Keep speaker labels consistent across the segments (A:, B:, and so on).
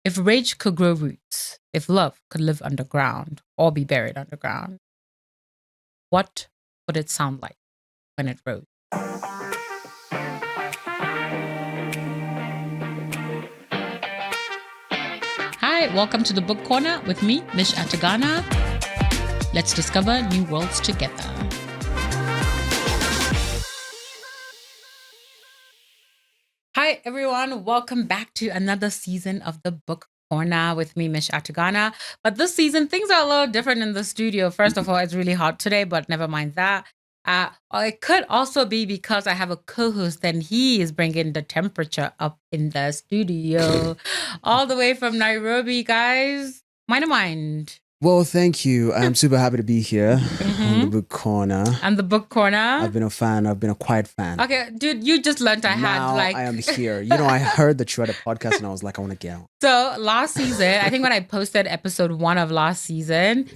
A: If rage could grow roots, if love could live underground or be buried underground, what would it sound like when it rose? Hi, welcome to the Book Corner with me, Mish Atagana. Let's discover new worlds together. Hi, everyone. Welcome back to another season of the Book Corner with me, Mish Atagana. But this season, things are a little different in the studio. First of all, it's really hot today, but never mind that. It could also be because I have a co-host and he is bringing the temperature up in the studio all the way from Nairobi, guys. Mind.
B: Well, thank you. I'm super happy to be here on the Book Corner.
A: And the Book Corner.
B: I've been a fan. I've been a quiet fan.
A: Okay, dude, you just learned I
B: am here. You know, I heard that you had a podcast and I was like, I want to get on.
A: So last season, I think when I posted episode 1 of last season,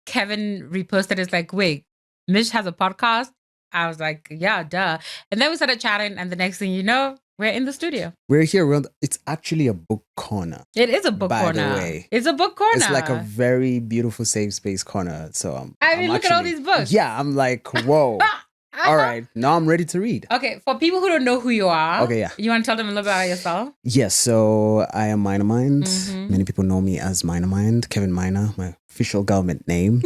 A: Kevin reposted. It's like, wait, Mish has a podcast? I was like, yeah, duh. And then we started chatting, and the next thing you know, we're in the studio.
B: We're here. It's actually a book corner.
A: It is a book corner.
B: By the way.
A: It's a book corner.
B: It's like a very beautiful safe space corner. So
A: look at all these books.
B: Yeah, I'm like, whoa. All right, now I'm ready to read.
A: Okay, for people who don't know who you are, you want to tell them a little bit about yourself?
B: Yes, so I am Maina Mind. Many people know me as Maina Mind, Kevin Maina, my official government name.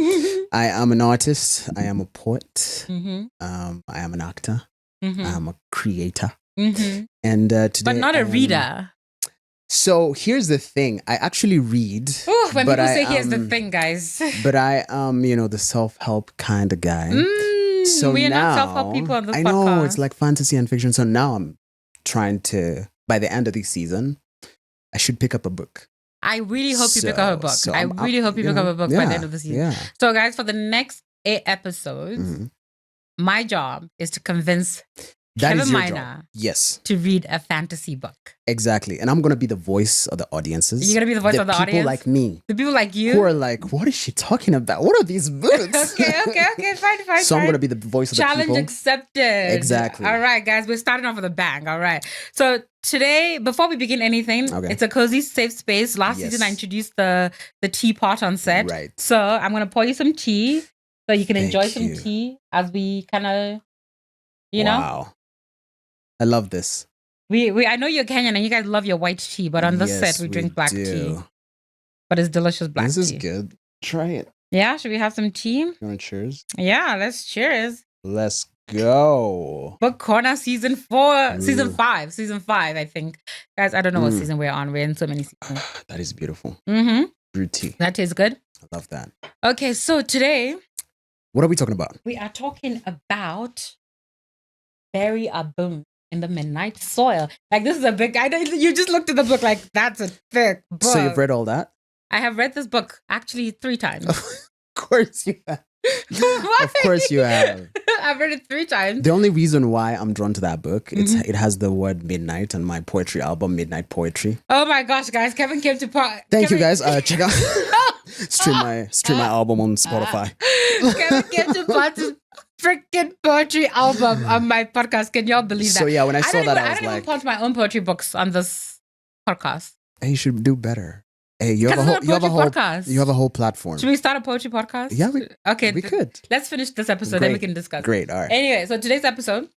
B: I am an artist. I am a poet. I am an actor. I am a creator. And today,
A: but not a reader.
B: So here's the thing. I actually read.
A: Ooh, when people say here's the thing, guys.
B: But I am, the self-help kind of guy. So
A: we are
B: now,
A: not self-help people on this podcast.
B: I know, it's like fantasy and fiction. So now I'm trying to, by the end of this season, I should pick up a book.
A: I really hope you pick up a book. I really hope you pick up a book by the end of the season.
B: Yeah.
A: So guys, for the next 8 episodes, my job is to convince Kevin Maina to read a fantasy book.
B: Exactly. And I'm going to be the voice of the audiences.
A: You're going to be the voice of the audience?
B: The people like me.
A: The people like you?
B: Who are like, what is she talking about? What are these books?
A: Okay. Fine.
B: So I'm going to be the voice of the people.
A: Challenge accepted.
B: Exactly.
A: All right, guys. We're starting off with a bang. All right. So today, before we begin anything, it's a cozy, safe space. Last season, I introduced the teapot on set.
B: Right.
A: So I'm going to pour you some tea so you can enjoy some tea as we kind of, know.
B: Wow. I love this.
A: I know you're Kenyan and you guys love your white tea, but on the set we drink black tea. But it's delicious black tea.
B: This is good. Try it.
A: Yeah, should we have some tea?
B: You want to cheers?
A: Yeah, let's cheers.
B: Let's go.
A: Book Corner season 5, I think. Guys, I don't know what season we're on. We're in so many seasons.
B: That is beautiful. Brewed tea.
A: That tastes good.
B: I love that.
A: Okay, so today,
B: what are we talking about?
A: We are talking about Bury a Boom in the Midnight Soil. Like, this is a big... you just looked at the book like, that's a thick book.
B: So you've read all that?
A: I have read this book actually 3 times.
B: Of course you have. Of course you have.
A: I've read it 3 times.
B: The only reason why I'm drawn to that book, it has the word midnight on my poetry album, Midnight Poetry.
A: Oh my gosh, guys. Kevin came to...
B: Thank you, guys. Check out... stream my album on Spotify.
A: Kevin came to freaking poetry album on my podcast. Can y'all believe that?
B: So yeah, when I saw that, I was
A: don't even punch my own poetry books on this podcast.
B: Hey, you should do better. Hey, you have a whole platform.
A: Should we start a poetry podcast?
B: Yeah, we could.
A: Let's finish this episode, then we can discuss.
B: Great, all right.
A: Anyway, so today's episode,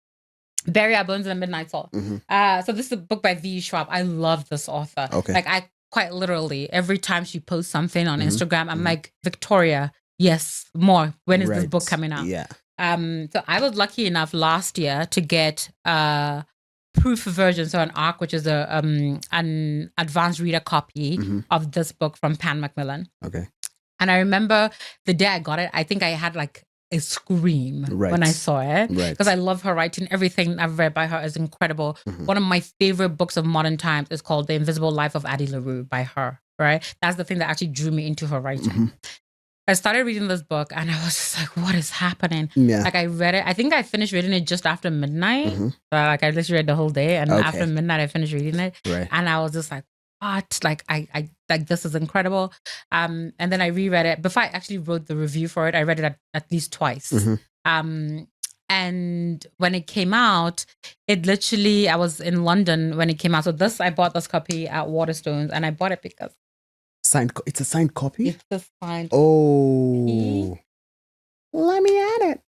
A: Bury Our Bones in the Midnight Soil. So this is a book by V. Schwab. I love this author.
B: Okay.
A: Like, I quite literally, every time she posts something on Instagram, I'm like, Victoria, yes, more. When is this book coming out?
B: Yeah.
A: So I was lucky enough last year to get a proof version, so an ARC, which is an advanced reader copy of this book from Pan Macmillan.
B: Okay.
A: And I remember the day I got it, I think I had like a scream when I saw it. Because I love her writing. Everything I've read by her is incredible. One of my favorite books of modern times is called The Invisible Life of Addie LaRue by her, right? That's the thing that actually drew me into her writing. I started reading this book and I was just like, what is happening?
B: Yeah.
A: Like, I read it. I think I finished reading it just after midnight. Like, I literally read the whole day. And after midnight, I finished reading it.
B: Right.
A: And I was just like, what? Like, I like, this is incredible. And then I reread it. Before I actually wrote the review for it, I read it at least twice. And when it came out, it literally, I was in London when it came out. So I bought this copy at Waterstones, and I bought it because
B: it's a signed copy?
A: it's a signed
B: copy. Let me add it.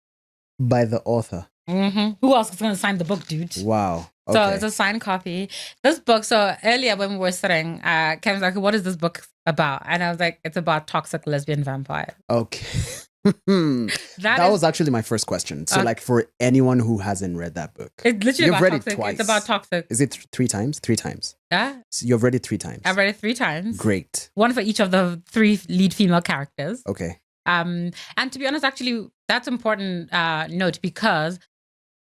B: By the author.
A: Who else is going to sign the book, dude?
B: Wow.
A: Okay. So it's a signed copy. This book, so earlier when we were sitting, Kevin's like, what is this book about? And I was like, it's about toxic lesbian vampires.
B: Okay. that was actually my first question. So like for anyone who hasn't read that book.
A: It's literally
B: you've
A: about
B: read
A: toxic.
B: It twice.
A: It's about toxic.
B: Is it 3 times? 3 times.
A: Yeah.
B: So you've read it 3 times.
A: I've read it 3 times.
B: Great.
A: One for each of the 3 lead female characters.
B: Okay.
A: And to be honest, actually, that's important note because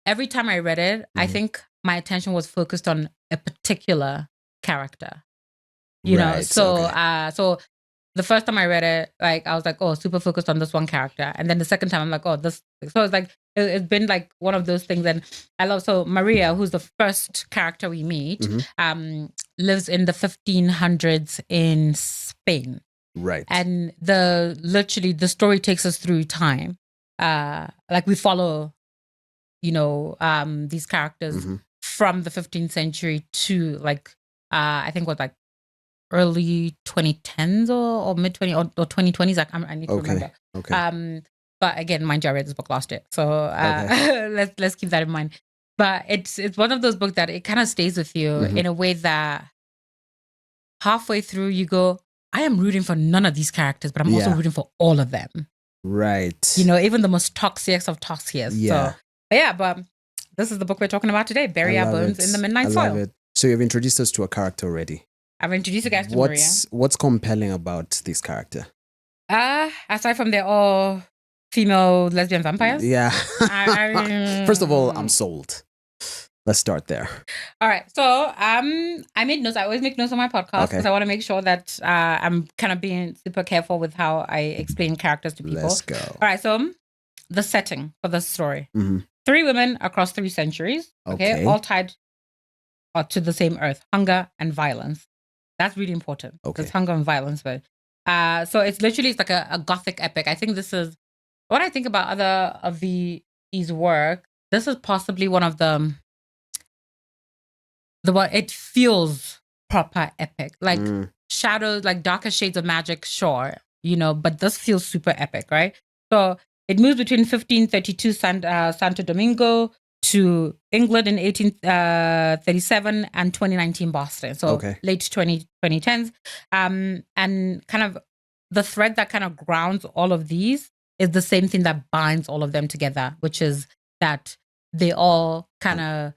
A: every time I read it, I think my attention was focused on a particular character. You know, so so the first time I read it, like I was like, oh, super focused on this one character, and then the second time I'm like, oh, this. So it's like it's been like one of those things, and I love. So Maria, who's the first character we meet, lives in the 1500s in Spain.
B: Right.
A: And literally the story takes us through time. Like we follow, you know, these characters from the 15th century to like I think what like early 2010s or mid 20 or 2020s. Like I need to remember.
B: Okay.
A: But again, mind you, I read this book last year, so let's keep that in mind. But it's one of those books that it kind of stays with you in a way that halfway through you go, I am rooting for none of these characters, but I'm also rooting for all of them.
B: Right.
A: You know, even the most toxic of toxics.
B: Yeah.
A: So, but this is the book we're talking about today, Bury Our Bones in the Midnight Soil. I love it.
B: So you've introduced us to a character already.
A: I've introduced you guys to Maria.
B: What's compelling about this character?
A: Aside from they're all female lesbian vampires?
B: Yeah. First of all, I'm sold. Let's start there.
A: All right. So I made notes. I always make notes on my podcast because I want to make sure that I'm kind of being super careful with how I explain characters to people.
B: Let's go.
A: All right. So the setting for the story. 3 women across 3 centuries. Okay. All tied to the same earth. Hunger and violence. That's really important. Okay. There's hunger and violence. But so it's like a gothic epic. I think this is what I think about other of these work. This is possibly one of the one, it feels proper epic, like shadows, like darker shades of magic, sure, you know, but this feels super epic, right? So it moves between 1532 Santo Domingo to England in 1837 and 2019 Boston. So late 2010s. And kind of the thread that kind of grounds all of these is the same thing that binds all of them together, which is that they all kind of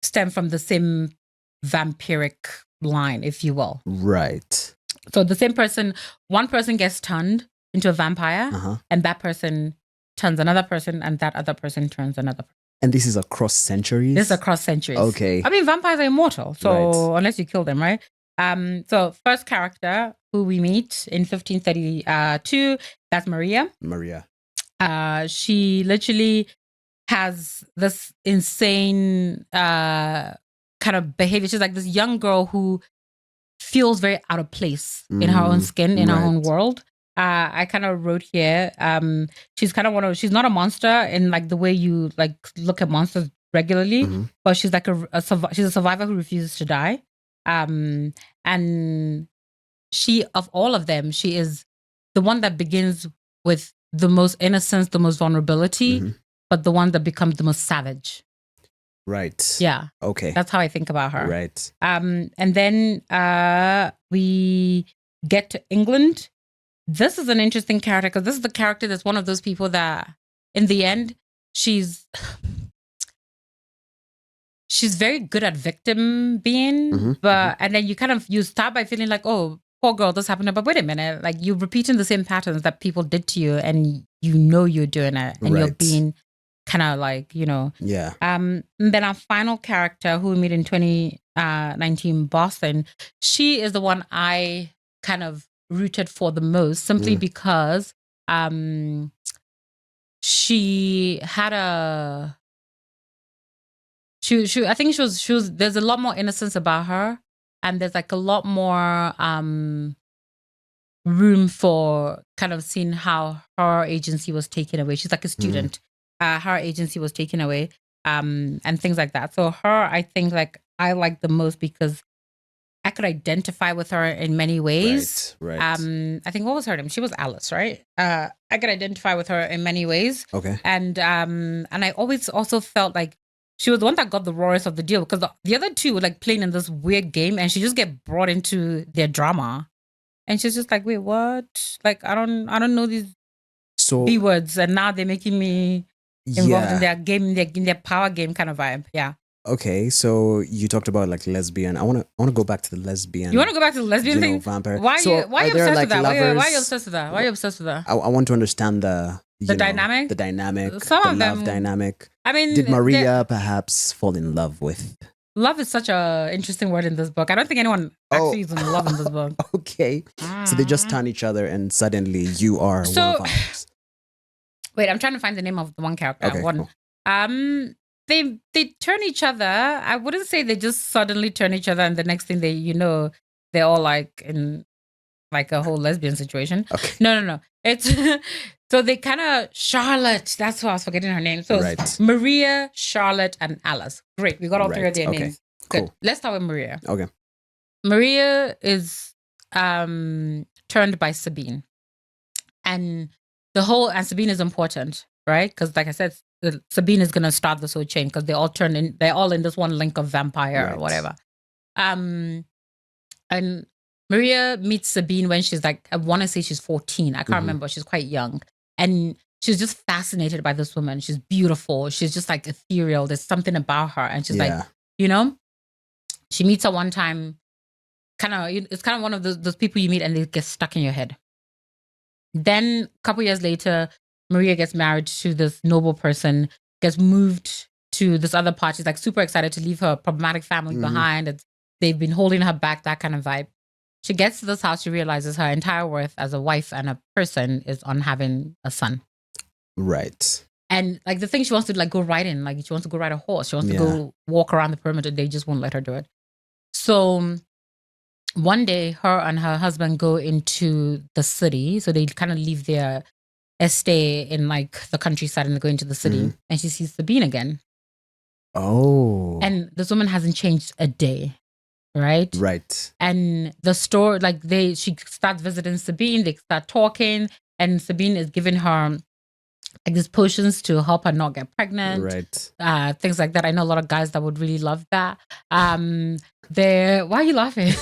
A: stem from the same vampiric line, if you will.
B: Right.
A: So the same person, one person gets turned into a vampire, and that person turns another person, and that other person turns another person.
B: And this is across centuries?
A: This is across centuries.
B: Okay.
A: I mean, vampires are immortal, so unless you kill them, right? So first character who we meet in 1532, that's Maria. She literally has this insane kind of behavior. She's like this young girl who feels very out of place in her own skin, in her own world. I kind of wrote here, she's kind of she's not a monster in like the way you like look at monsters regularly, but she's like she's a survivor who refuses to die. And she, of all of them, she is the one that begins with the most innocence, the most vulnerability, but the one that becomes the most savage.
B: Right.
A: Yeah.
B: Okay.
A: That's how I think about her.
B: Right.
A: And then we get to England. This is an interesting character because this is the character that's one of those people that, in the end, she's very good at victim being, and then you start by feeling like, oh, poor girl, this happened, but wait a minute, like you're repeating the same patterns that people did to you, and you know you're doing it, and you're being kind of like, you know, And then our final character, who we meet in 2019 Boston, she is the one I kind of rooted for the most, simply because she had I think she was there's a lot more innocence about her, and there's like a lot more room for kind of seeing how her agency was taken away. She's like a student. her agency was taken away, and things like that. So her, I think, like I like the most because I could identify with her in many ways.
B: Right.
A: I think what was her name? She was Alice, right? I could identify with her in many ways.
B: Okay.
A: And I always also felt like she was the one that got the rawest of the deal because the other two were like playing in this weird game, and she just get brought into their drama, and she's just like, wait, what? Like I don't know these B words, and now they're making me involved in their game, in their power game kind of vibe. Yeah.
B: Okay, so you talked about like lesbian. I want to go back to the lesbian.
A: You want to go back to the lesbian thing?
B: Vampire.
A: Why are you obsessed with that? Why are you obsessed with that? Why are you
B: Well,
A: obsessed with that?
B: I want to understand the
A: dynamic?
B: The dynamic,
A: Some
B: the
A: of
B: love
A: them-
B: dynamic.
A: I mean,
B: Did Maria perhaps fall in love with?
A: love is such a interesting word in this book. I don't think anyone actually is in love in this book.
B: Okay, so they just turn each other, and suddenly you are one of ours.
A: Wait, I'm trying to find the name of the one character.
B: Okay, cool.
A: They turn each other. I wouldn't say they just suddenly turn each other, and the next thing they're all like in like a whole lesbian situation.
B: Okay.
A: No. It's so they kind of Charlotte. That's why I was forgetting her name. So it's Maria, Charlotte, and Alice. Great, we got all three of their names. Good.
B: Cool.
A: Let's start with Maria.
B: Okay.
A: Maria is turned by Sabine, and Sabine is important, right? Because like I said, Sabine is gonna start this whole chain because they're all in this one link of vampire or whatever. And Maria meets Sabine when she's like, I want to say she's 14. I can't remember. She's quite young, and she's just fascinated by this woman. She's beautiful. She's just like ethereal. There's something about her, and she's like, she meets her one time. It's kind of one of those people you meet and they get stuck in your head. Then a couple years later, Maria gets married to this noble person, gets moved to this other part. She's like super excited to leave her problematic family behind. They've been holding her back, that kind of vibe. She gets to this house, she realizes her entire worth as a wife and a person is on having a son.
B: Right.
A: And like the thing she wants to like go ride in, like she wants to go ride a horse. She wants to go walk around the perimeter. They just won't let her do it. So one day, her and her husband go into the city. So they kind of leave their estate in like the countryside and they go into the city. And she sees Sabine again.
B: Oh.
A: And this woman hasn't changed a day. Right?
B: Right.
A: And the store, like she starts visiting Sabine. They start talking. And Sabine is giving her like these potions to help her not get pregnant.
B: Right.
A: Things like that. I know a lot of guys that would really love that. Why are you laughing?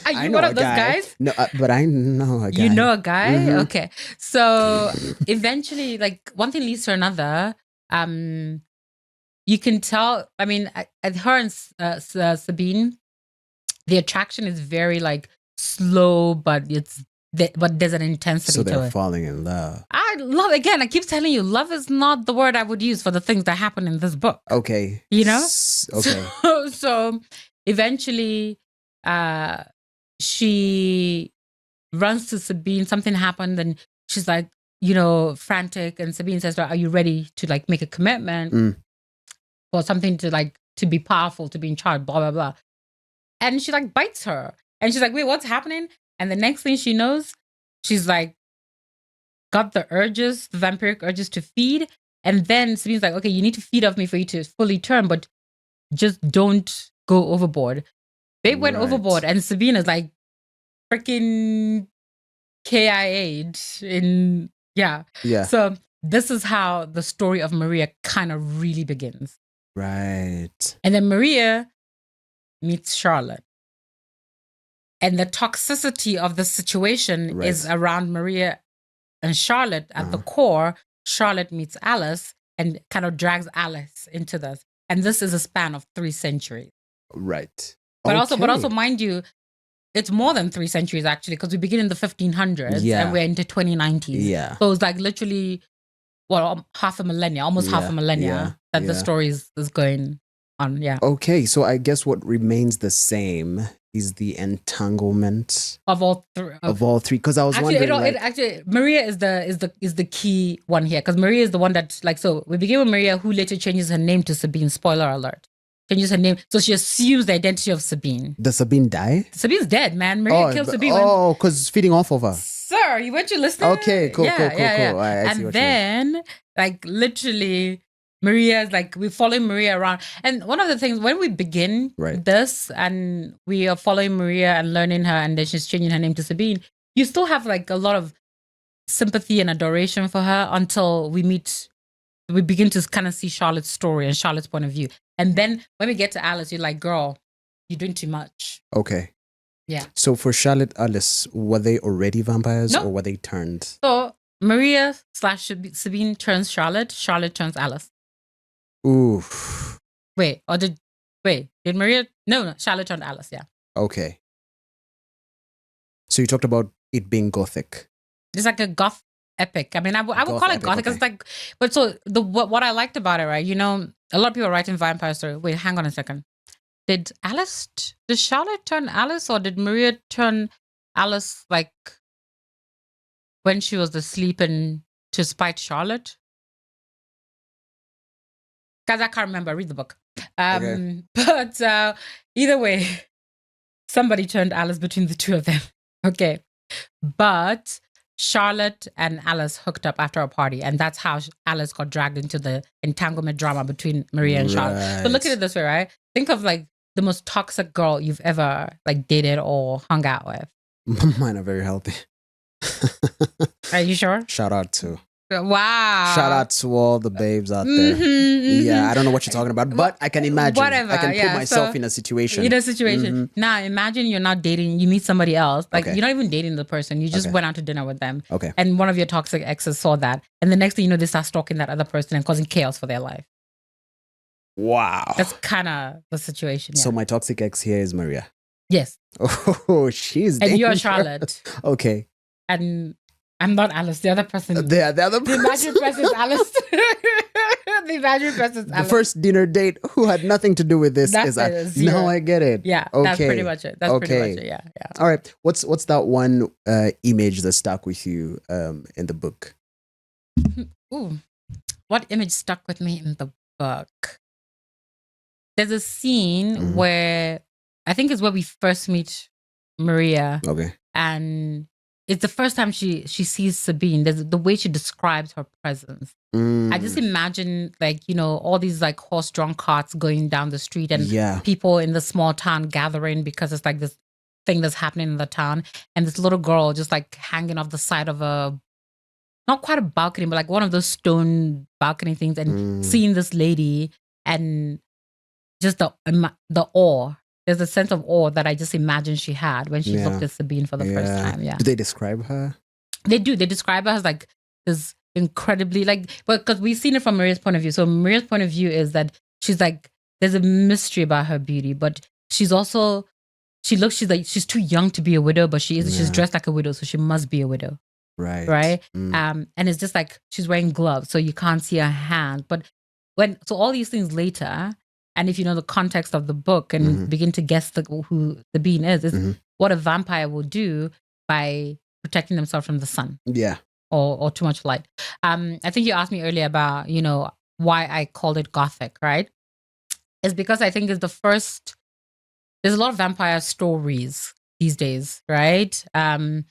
A: Are you one of those guys?
B: No, but I know a guy.
A: You know a guy? Okay. So eventually, like one thing leads to another. You can tell, I mean, at her and Sabine, the attraction is very like slow, but there's an intensity to it.
B: So they're falling in love.
A: I keep telling you, love is not the word I would use for the things that happen in this book.
B: Okay.
A: You know?
B: Okay.
A: So eventually, she runs to Sabine. Something happened and she's like, frantic. And Sabine says to her, are you ready to like make a commitment for something to be powerful, to be in charge, blah, blah, blah. And she like bites her. And she's like, wait, what's happening? And the next thing she knows, she's like, got the vampiric urges to feed. And then Sabine's like, okay, you need to feed off me for you to fully turn, but just don't go overboard. They went overboard and Sabine is like freaking KIA'd Yeah. So this is how the story of Maria kind of really begins.
B: Right.
A: And then Maria meets Charlotte. And the toxicity of the situation is around Maria and Charlotte. At the core, Charlotte meets Alice and kind of drags Alice into this. And this is a span of 3 centuries.
B: Right.
A: But also, mind you, it's more than 3 centuries actually, because we begin in the 1500s and we're into 2090s.
B: Yeah.
A: So it's like literally, half a millennia, almost half a millennia that the story is going on. Yeah.
B: Okay, so I guess what remains the same is the entanglement
A: of all three.
B: Because I was wondering,
A: Maria is the key one here, because Maria is the one that so we begin with Maria, who later changes her name to Sabine. Spoiler alert. can use her name. So she assumes the identity of Sabine.
B: Does Sabine die?
A: Sabine's dead, man. Maria killed Sabine.
B: Oh, because feeding off of her.
A: Sir, you weren't you listening?
B: Okay, cool. I see
A: and
B: what
A: then, like, literally, Maria's like, we're following Maria around. And one of the things, when we begin this and we are following Maria and learning her, and then she's changing her name to Sabine, you still have like a lot of sympathy and adoration for her until we begin to kind of see Charlotte's story and Charlotte's point of view. And then when we get to Alice, you're like, girl, you're doing too much.
B: Okay.
A: Yeah.
B: So for Charlotte, Alice, were they already vampires or were they turned?
A: So Maria / Sabine turns Charlotte. Charlotte turns Alice.
B: Ooh.
A: Did Maria? No, Charlotte turned Alice. Yeah.
B: Okay. So you talked about it being gothic.
A: It's like a goth epic. I mean, I would call it gothic because it's like, but so what I liked about it, right? You know, a lot of people are writing vampire story. Wait, hang on a second. Did Charlotte turn Alice, or did Maria turn Alice like when she was asleep and to spite Charlotte? Guys, I can't remember. Read the book.
B: Okay.
A: But either way, somebody turned Alice between the two of them. Okay. But Charlotte and Alice hooked up after a party, and that's how Alice got dragged into the entanglement drama between Maria and Charlotte. But look at it this way, right? Think of like the most toxic girl you've ever like dated or hung out with.
B: Mine are very healthy.
A: Are you sure?
B: Shout out to.
A: Wow.
B: Shout out to all the babes out there. Yeah, I don't know what you're talking about, but I can imagine.
A: Whatever.
B: I can put myself in a situation. Now,
A: imagine you're not dating, you meet somebody else. Like, you're not even dating the person. You just went out to dinner with them.
B: Okay.
A: And one of your toxic exes saw that. And the next thing you know, they start stalking that other person and causing chaos for their life.
B: Wow.
A: That's kind of the situation. Yeah.
B: So my toxic ex here is Maria.
A: Yes.
B: Oh, she's
A: And
B: dangerous.
A: you're Charlotte.
B: Okay.
A: And I'm not Alice. The other person.
B: The other person.
A: The imaginary person is Alice. The imaginary person is Alice.
B: The first dinner date who had nothing to do with this is Alice. No, I get it.
A: Yeah. Okay. That's pretty much it. That's pretty much it. Yeah.
B: All right. What's that one image that stuck with you in the book?
A: Ooh. What image stuck with me in the book? There's a scene where I think it's where we first meet Maria.
B: Okay.
A: And it's the first time she sees Sabine. There's the way she describes her presence. I just imagine like, you know, all these like horse-drawn carts going down the street and people in the small town gathering because it's like this thing that's happening in the town. And this little girl just like hanging off the side of not quite a balcony, but like one of those stone balcony things and seeing this lady and just the awe. There's a sense of awe that I just imagine she had when she looked at Sabine for the first time. Yeah.
B: Do they describe her?
A: They do. They describe her as like this incredibly but because we've seen it from Maria's point of view. So Maria's point of view is that she's like, there's a mystery about her beauty, but she's also, she's too young to be a widow, but she's dressed like a widow. So she must be a widow.
B: Right.
A: Right. And it's just like, she's wearing gloves, so you can't see her hand. But so all these things later, and if you know the context of the book and begin to guess who Sabine is what a vampire will do by protecting themselves from the sun. Yeah. Or too much light. I think you asked me earlier about, you know, why I called it gothic, right? It's because I think there's a lot of vampire stories these days, right? And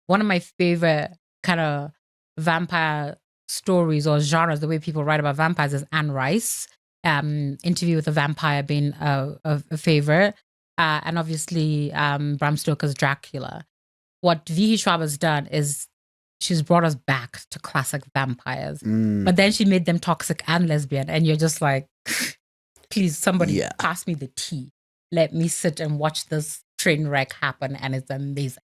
A: one of my favorite kind of vampire stories or genres, the way people write about vampires, is Anne Rice. Interview with a Vampire being a favorite. And obviously Bram Stoker's Dracula. What V.E. Schwab has done is she's brought us back to classic vampires. But then she made them toxic and lesbian. And you're just like, please, somebody pass me the tea. Let me sit and watch this train wreck happen. And it's amazing.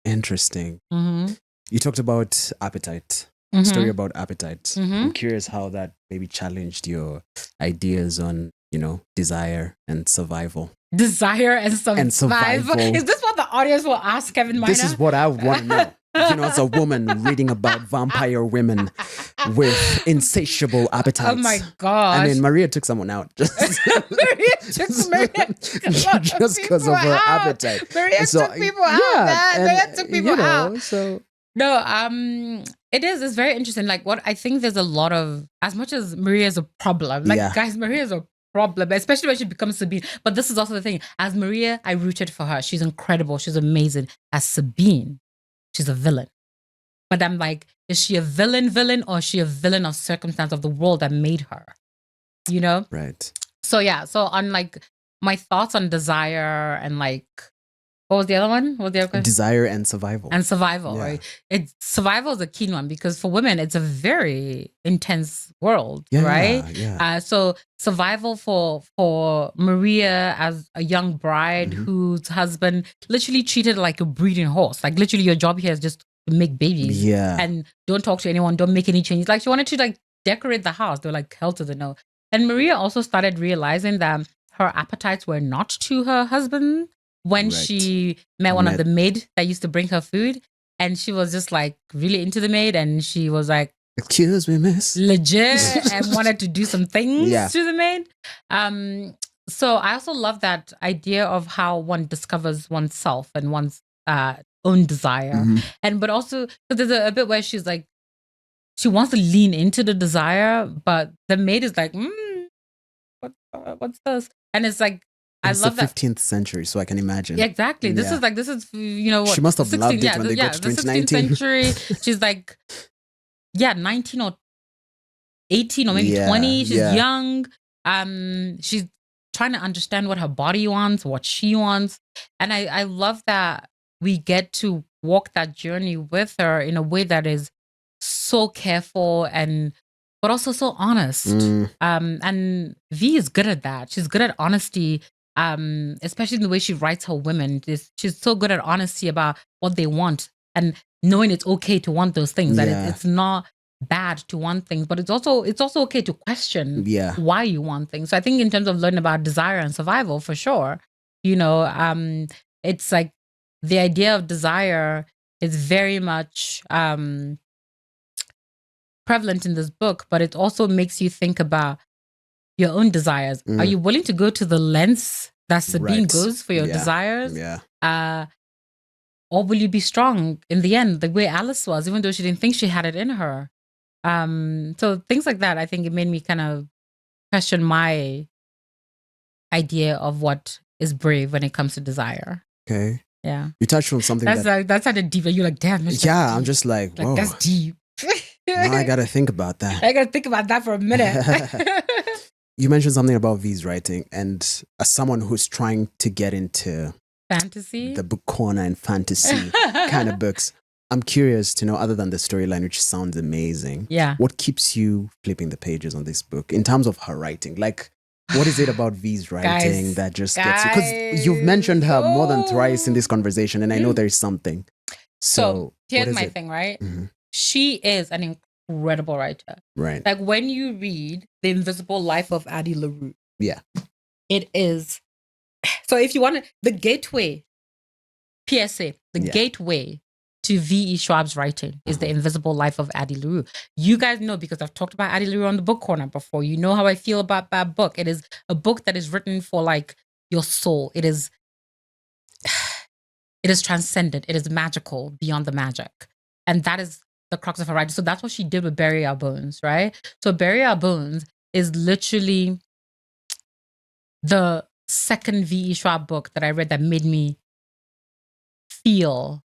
B: Interesting. You talked about appetite. Story about appetite. I'm curious how that maybe challenged your ideas on, you know, desire and survival.
A: Desire and survival. Is this what the audience will ask Kevin Maina?
B: This is what I want to know. You know, as a woman reading about vampire women with insatiable appetites.
A: Oh my gosh.
B: I mean, Maria took someone out. Just because of her appetite.
A: Maria took people out. Maria took people out. So... No, it's very interesting. Like what I think there's a lot of, as much as Maria is a problem, guys, Maria is a problem, especially when she becomes Sabine. But this is also the thing. As Maria, I rooted for her. She's incredible. She's amazing. As Sabine, she's a villain. But I'm like, is she a villain, or is she a villain of circumstance of the world that made her? You know?
B: Right.
A: So yeah, so on like my thoughts on desire and like what was the other one? What was the other question?
B: Desire and survival.
A: And survival, right? Survival is a key one because for women it's a very intense world, right?
B: Yeah.
A: So survival for Maria as a young bride whose husband literally treated her like a breeding horse. Like literally your job here is just to make babies.
B: Yeah.
A: And don't talk to anyone, don't make any changes. Like she wanted to like decorate the house. They were like, hell to the no. And Maria also started realizing that her appetites were not to her husband when she met one of the maid that used to bring her food. And she was just like really into the maid. And she was like,
B: excuse me, miss.
A: Legit and wanted to do some things to the maid. So I also love that idea of how one discovers oneself and one's own desire. And but also, because there's a bit where she's like, she wants to lean into the desire, but the maid is like, what's this? And it's like, I love
B: the 15th century, so I can imagine.
A: Yeah, exactly. This is, you know what?
B: She must have loved it when they got to 2019.
A: The 16th century. She's like, 19 or 18 or maybe 20. She's young. She's trying to understand what her body wants, what she wants. And I love that we get to walk that journey with her in a way that is so careful but also so honest. And V is good at that. She's good at honesty, especially in the way she writes her women. She's so good at honesty about what they want and knowing it's okay to want those things. That it's not bad to want things, but it's also okay to question why you want things. So I think in terms of learning about desire and survival, for sure, you know, it's like the idea of desire is very much prevalent in this book, but it also makes you think about your own desires. Are you willing to go to the lengths that Sabine goes for your desires? Or will you be strong in the end, the way Alice was, even though she didn't think she had it in her? So things like that, I think it made me kind of question my idea of what is brave when it comes to desire.
B: Okay.
A: Yeah.
B: You touched on something
A: that's kind of deep. You're like, damn.
B: I'm just like, whoa.
A: That's deep.
B: Now I gotta think about that.
A: I gotta think about that for a minute.
B: You mentioned something about V's writing, and as someone who's trying to get into
A: fantasy,
B: the book corner and fantasy kind of books, I'm curious to know, other than the storyline, which sounds amazing, what keeps you flipping the pages on this book in terms of her writing? Like, what is it about V's writing that just gets you? Because you've mentioned her more than twice in this conversation, and I know there is something. So
A: here's my thing, right? She is an incredible writer.
B: Right.
A: Like when you read The Invisible Life of Addie LaRue.
B: Yeah.
A: It is. So if you want the gateway, PSA, gateway to V.E. Schwab's writing is The Invisible Life of Addie LaRue. You guys know, because I've talked about Addie LaRue on the book corner before. You know how I feel about that book. It is a book that is written for like your soul. It is transcendent. It is magical beyond the magic. And that is the crux of her writing. So that's what she did with Bury Our Bones, right? So Bury Our Bones is literally the second V.E. Schwab book that I read that made me feel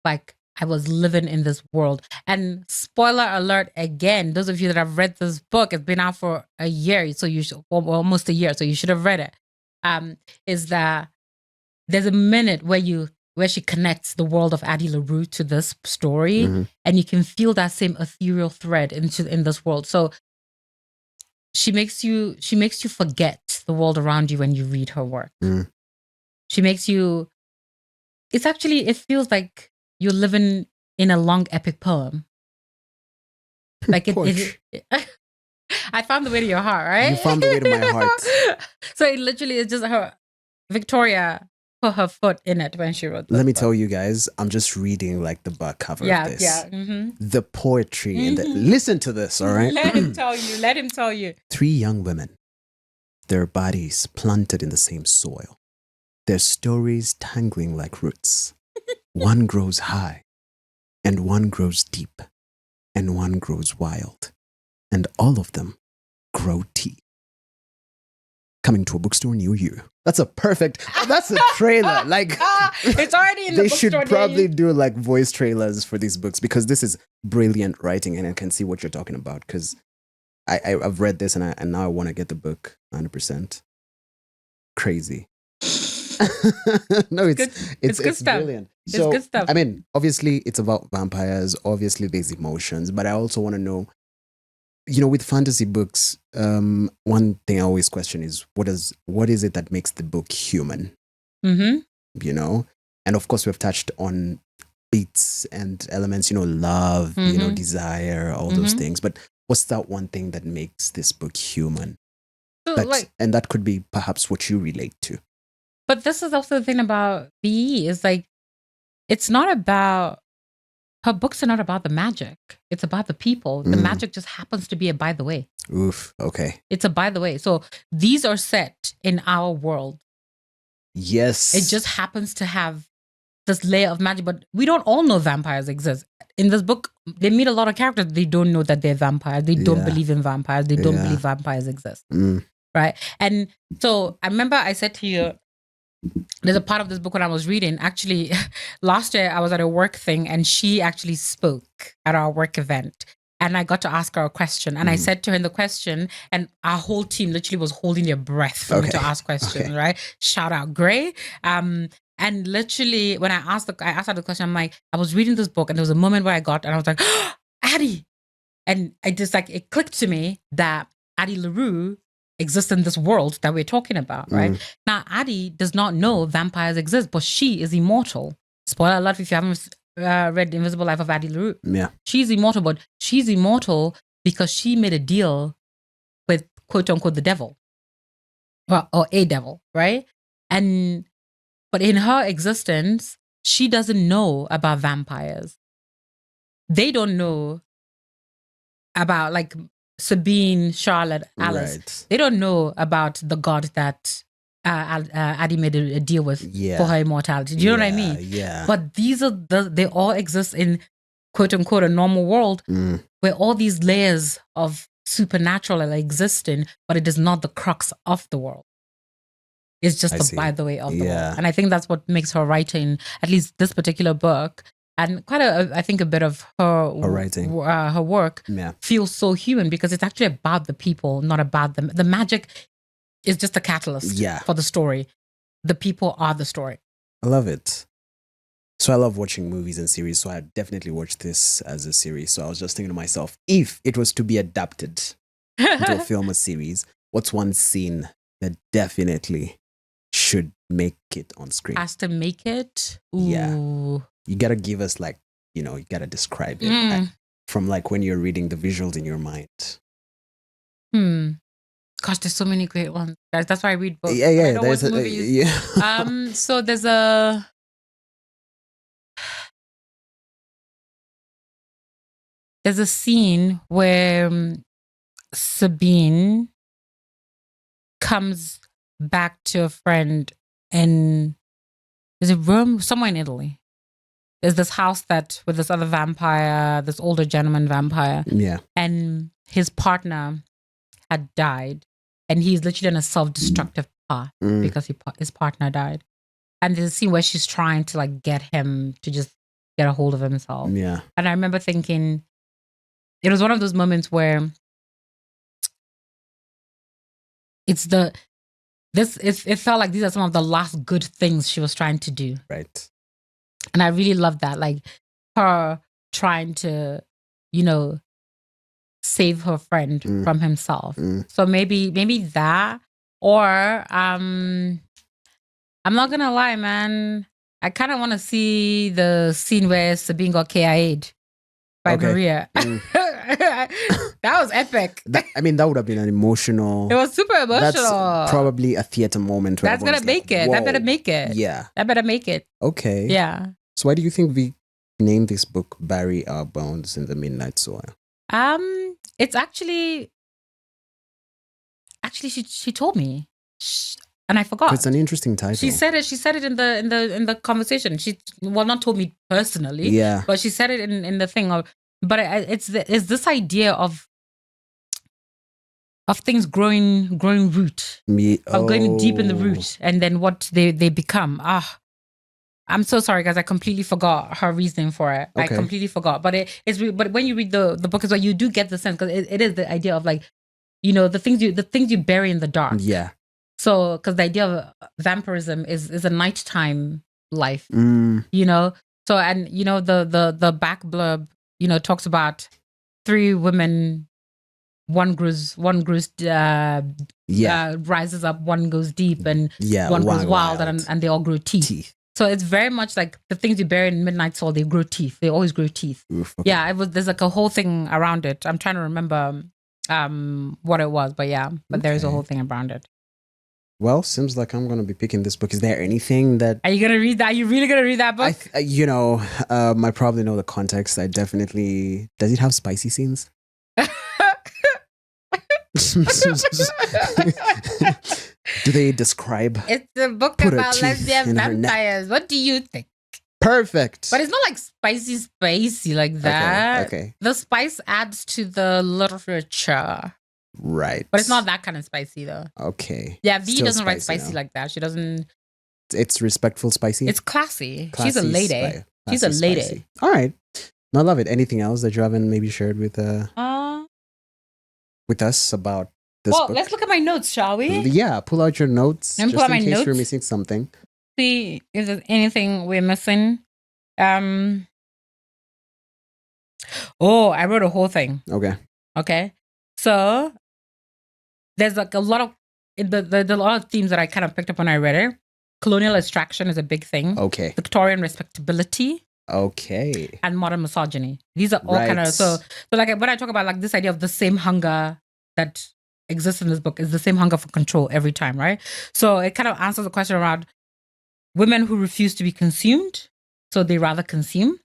A: like I was living in this world. And spoiler alert again, those of you that have read this book, it's been out for a year, so you should, almost a year, so you should have read it. Is that there's a minute where she connects the world of Addie LaRue to this story, and you can feel that same ethereal thread in this world. So she makes you forget the world around you when you read her work. She makes you. It feels like you're living in a long epic poem. Like I found the way to your heart, right?
B: You found the way to my heart.
A: So it literally is just her. Victoria put her foot in it when she wrote this
B: Let me
A: book.
B: tell you guys, I'm just reading like the back cover of this.
A: Yeah.
B: The poetry and listen to this, all right?
A: Let him tell you.
B: 3 young women, their bodies planted in the same soil, their stories tangling like roots. One grows high, and one grows deep, and one grows wild, and all of them grow tea. coming to a bookstore near you. That's a trailer. Like
A: it's already in the
B: they
A: bookstore.
B: should probably do like voice trailers for these books, because this is brilliant writing, and I can see what you're talking about, because I've read this and now I want to get the book 100%. Crazy. No, it's
A: good stuff.
B: brilliant.
A: It's
B: So,
A: good stuff.
B: I mean, obviously it's about vampires. Obviously there's emotions, but I also want to know, with fantasy books, one thing I always question is what is it that makes the book human?
A: Mm-hmm.
B: And of course we've touched on beats and elements, love, desire, all those things. But what's that one thing that makes this book human?
A: So,
B: and that could be perhaps what you relate to.
A: But this is also the thing about BE is like, it's not about, her books are not about the magic. It's about the people. The magic just happens to be a by the way.
B: Oof. Okay.
A: It's a by the way. So these are set in our world.
B: Yes.
A: It just happens to have this layer of magic, but we don't all know vampires exist. In this book, they meet a lot of characters. They don't know that they're vampires. They don't believe in vampires. They don't believe vampires exist. Right? And so I remember I said to you, there's a part of this book when I was reading. Actually, last year I was at a work thing and she actually spoke at our work event. And I got to ask her a question. And I said to her in the question, and our whole team literally was holding their breath for me to ask questions, right? Shout out Gray. And literally when I asked her the question, I'm like, I was reading this book and there was a moment where I was like, oh, Addie. And I just it clicked to me that Addie LaRue exists in this world that we're talking about, right? Now, Addie does not know vampires exist, but she is immortal. Spoiler alert if you haven't read The Invisible Life of Addie LaRue.
B: Yeah.
A: She's immortal, but she's immortal because she made a deal with quote unquote the devil. Or a devil, right? But in her existence, she doesn't know about vampires. They don't know about like Sabine, Charlotte, Alice.
B: Right.
A: They don't know about the god that Addie made a deal with for her immortality. Do you know what I mean?
B: Yeah.
A: But these are they all exist in quote unquote a normal world where all these layers of supernatural are existing, but it is not the crux of the world. It's just the by the way of the world. And I think that's what makes her writing, at least this particular book, and quite I think a bit of her
B: writing,
A: her work feels so human because it's actually about the people, not about them. The magic is just a catalyst for the story. The people are the story.
B: I love it. So I love watching movies and series. So I definitely watched this as a series. So I was just thinking to myself, if it was to be adapted into a film or series, what's one scene that definitely should make it on screen?
A: Has to make it? Ooh.
B: Yeah. You got to give us you got to describe it from when you're reading the visuals in your mind.
A: Gosh, there's so many great ones, guys. That's why I read books.
B: Yeah.
A: I don't watch movies. So there's a scene where Sabine comes back to a friend in, is it Rome? Somewhere in Italy. There's this house with this other vampire, this older gentleman vampire.
B: Yeah.
A: And his partner had died. And he's literally on a self-destructive path because his partner died. And there's a scene where she's trying to get him to just get a hold of himself.
B: Yeah.
A: And I remember thinking, it was one of those moments where it felt like these are some of the last good things she was trying to do.
B: Right.
A: And I really loved that, her trying to, save her friend from himself. So maybe that, or I'm not gonna lie, man. I kind of want to see the scene where Sabine got KIA'd by Maria. That was epic.
B: That would have been an emotional.
A: It was super emotional.
B: That's probably a theater moment.
A: That's gonna make it. That better make it.
B: Yeah.
A: That better make it.
B: Okay.
A: Yeah.
B: So why do you think we named this book "Bury Our Bones in the Midnight Soil"?
A: It's actually she told me, and I forgot.
B: It's an interesting title.
A: She said it in the conversation. She not told me personally.
B: Yeah.
A: But she said it in the thing. But it's this idea of of things growing root, of going deep in the root, and then what they become. I'm so sorry, guys. I completely forgot her reasoning for it.
B: Okay.
A: I completely forgot. But but when you read the book as well, you do get the sense, because it is the idea of like, you know, the things you bury in the dark.
B: Yeah.
A: So, because the idea of vampirism is a nighttime life, you know. So, and you know, the back blurb, you know, talks about 3 women. One grows, rises up, one goes deep, and one goes wild, and they all grow teeth. So it's very much like the things you bury in Midnight Soul, they grow teeth. They always grow teeth.
B: Oof, okay.
A: Yeah, there's like a whole thing around it. I'm trying to remember what it was, but yeah, but there is a whole thing around it.
B: Well, seems like I'm going to be picking this book. Is there anything that...
A: Are you going to read that? Are you really going to read that book?
B: I probably know the context. I definitely... Does it have spicy scenes? Do they describe...
A: It's a book about lesbian vampires. What do you think?
B: Perfect.
A: But it's not like spicy like that.
B: Okay.
A: The spice adds to the literature.
B: Right.
A: But it's not that kind of spicy though.
B: Okay.
A: Yeah, V doesn't write spicy like that. She doesn't...
B: It's respectful spicy?
A: It's classy. She's a lady. She's a lady. Spicy.
B: All right. I love it. Anything else that you haven't maybe shared with us about this book?
A: Let's look at my notes, shall we?
B: Yeah, pull out your notes.
A: Just in case
B: we're missing something.
A: See if there's anything we're missing. I wrote a whole thing. Okay. So there's like a lot of there's a lot of themes that I kind of picked up when I read it. Colonial extraction is a big thing.
B: Okay.
A: Victorian respectability.
B: Okay.
A: And modern misogyny. These are all kind of so like when I talk about like this idea of the same hunger that exists in this book is the same hunger for control every time, right? So it kind of answers the question around women who refuse to be consumed, so they rather consume.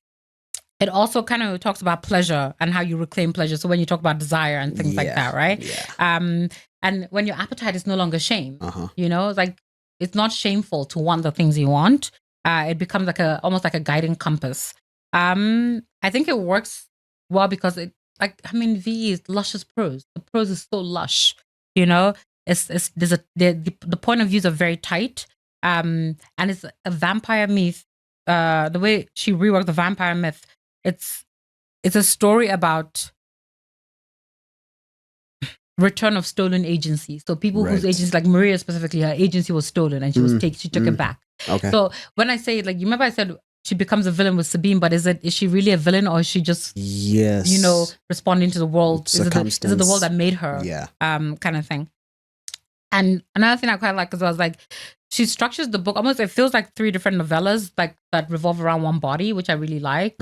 A: It also kind of talks about pleasure and how you reclaim pleasure. So when you talk about desire and things like that, right?
B: Yeah.
A: And when your appetite is no longer shame, you know, like it's not shameful to want the things you want. It becomes like almost like a guiding compass. I think it works well because V is luscious prose. The prose is so lush, you know. The point of views are very tight. And it's a vampire myth. The way she reworked the vampire myth, it's a story about return of stolen agency. So people whose agency, like Maria specifically, her agency was stolen and she took it back.
B: Okay.
A: So when I say, like, you remember I said she becomes a villain with Sabine, but is she really a villain, or is she just responding to the world? Is it the world that made her?
B: Yeah.
A: Kind of thing. And another thing I quite like as well is like she structures the book almost, it feels like 3 different novellas like that revolve around one body, which I really like.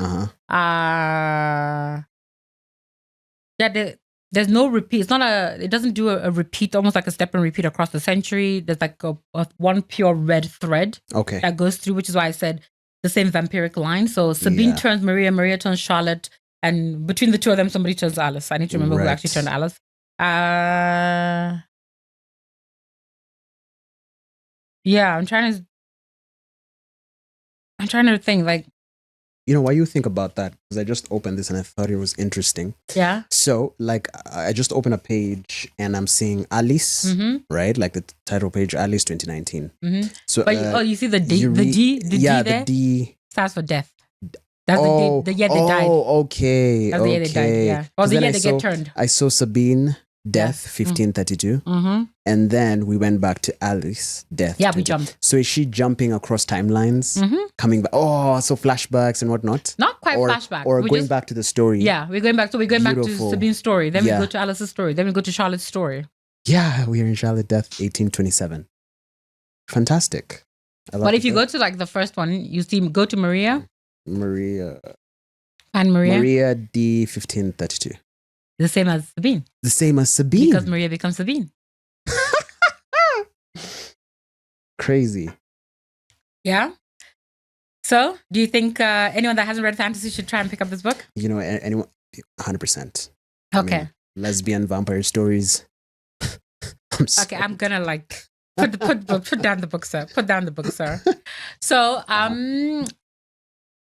A: There's no repeat. It doesn't do a repeat, almost like a step and repeat across the century. There's like a one pure red thread that goes through, which is why I said the same vampiric line. So Sabine turns Maria, Maria turns Charlotte, and between the two of them, somebody turns Alice. I need to remember who actually turned Alice. Yeah, I'm trying to think, like,
B: you know, why you think about that? Because I just opened this and I thought it was interesting.
A: Yeah.
B: So, like, I just opened a page and I'm seeing Alice, right? Like the title page, Alice 2019. So,
A: you see the D, the D stands for death. That's the year they died.
B: Oh, okay.
A: That's the year they died. Yeah. Or the year they get turned.
B: I saw Sabine death 1532, and then we went back to Alice death.
A: Yeah, we jumped.
B: So is she jumping across timelines, coming back? Oh, so flashbacks and whatnot.
A: Not quite flashback,
B: or going back to the story.
A: Yeah, we're going back. So we're going back to Sabine's story. Then we go to Alice's story. Then we go to Charlotte's story.
B: Yeah, we are in Charlotte death 1827. Fantastic.
A: But if you go to like the first one, you see go to Maria.
B: And Maria.
A: Maria
B: D 1532.
A: The same as Sabine.
B: The same as Sabine.
A: Because Maria becomes Sabine.
B: Crazy.
A: Yeah. So, do you think anyone that hasn't read fantasy should try and pick up this book?
B: You know, anyone, 100%.
A: Okay.
B: I mean, lesbian vampire stories.
A: I'm gonna like put down the book, sir. Put down the book, sir. So,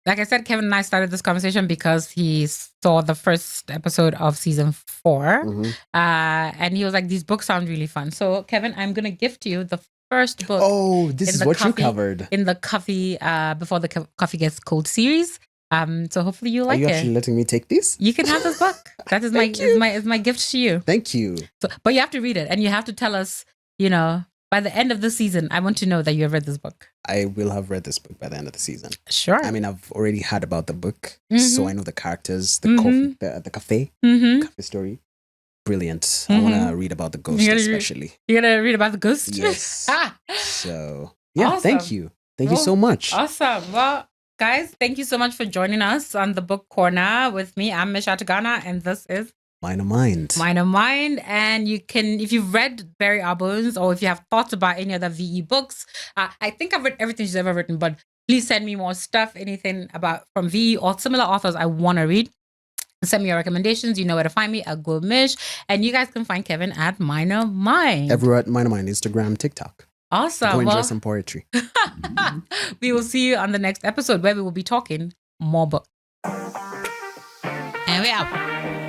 A: like I said, Kevin and I started this conversation because he saw the first episode of season 4. And he was like, these books sound really fun. So, Kevin, I'm going to gift you the first book.
B: Oh, this is what you covered.
A: In the coffee, before the coffee gets cold series. So hopefully you like it.
B: Are you actually letting me take this?
A: You can have this book. That is my gift to you.
B: Thank you.
A: So, but you have to read it and you have to tell us, by the end of the season, I want to know that you have read this book.
B: I will have read this book by the end of the season.
A: Sure.
B: I mean, I've already heard about the book, so I know the characters, the coffee, the cafe story. Brilliant. I want to read about the ghost, especially.
A: You're going to read about the ghost?
B: Yes. So, yeah,
A: awesome.
B: Thank you. Thank you so much.
A: Awesome. Well, guys, thank you so much for joining us on the Book Corner with me. I'm Mish Atagana, and this is
B: Minor Mind.
A: Minor Mind. And you can, if you've read Bury Our Bones or if you have thoughts about any other VE books, I think I've read everything she's ever written, but please send me more stuff, anything from VE or similar authors I want to read. Send me your recommendations. You know where to find me at Mish. And you guys can find Kevin at Minor Mind.
B: Everywhere at Minor Mind, Instagram, TikTok.
A: Awesome.
B: Go enjoy some poetry.
A: We will see you on the next episode where we will be talking more books. And we out.